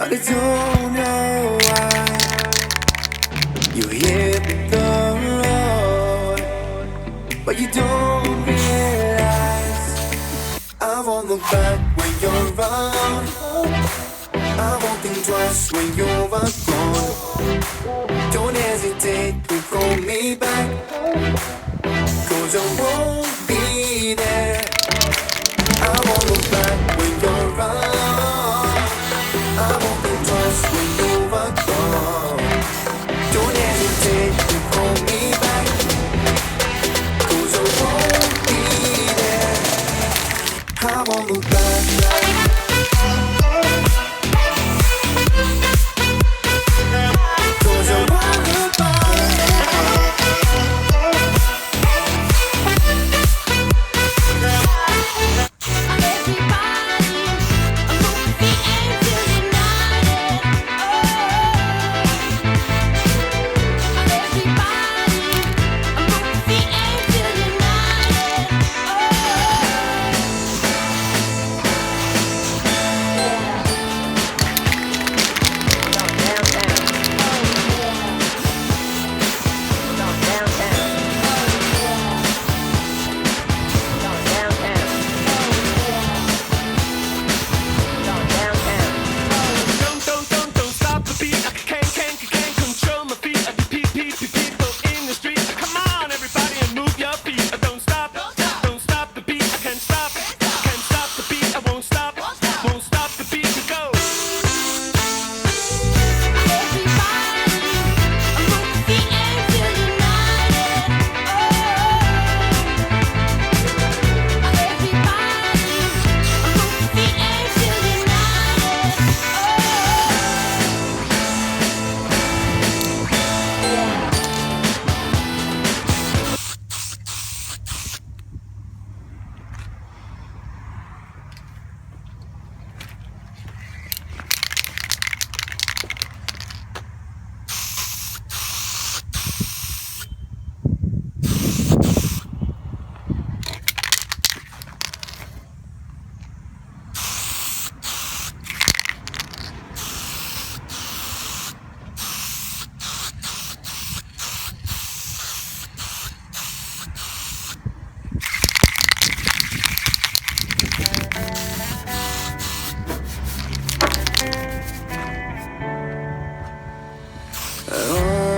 but I don't know why you hit the road, but you don't realize I won't look back when you're around. I won't think twice when you're gone. Don't hesitate to call me back, 'cause I won't be there. I won't look back when you're around. I won't think twice when you're gone. Don't hesitate to call me back, 'cause I won't be there. I won't look back.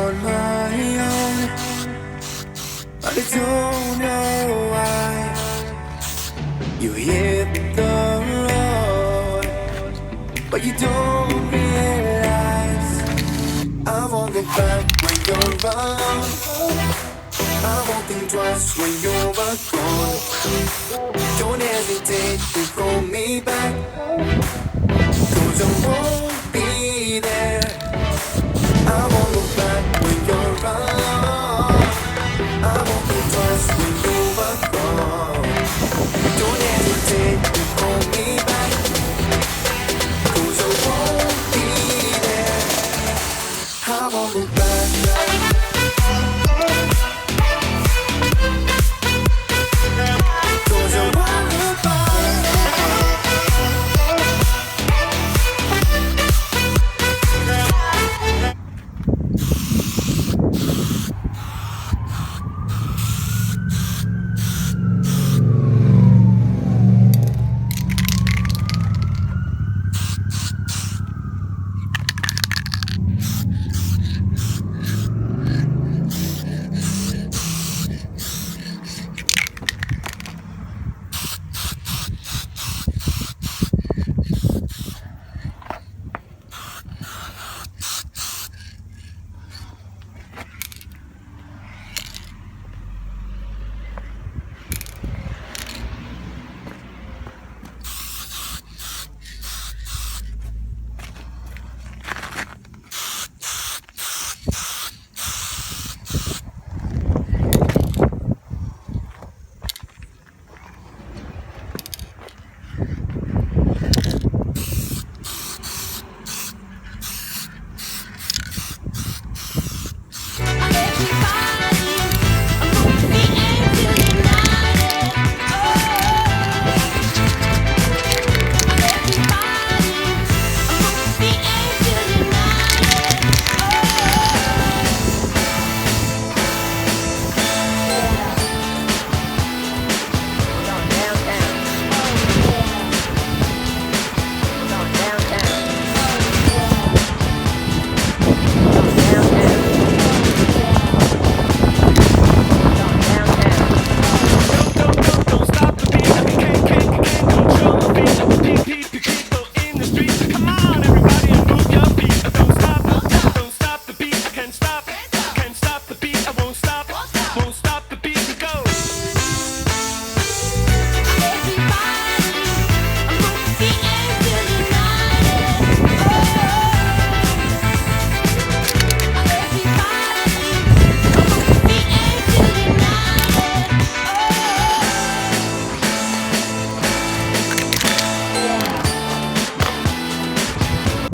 On my own, but I don't know why you hit the road, but you don't realize I won't look back when you're around. I won't think twice when you're gone. Don't hesitate to call me back,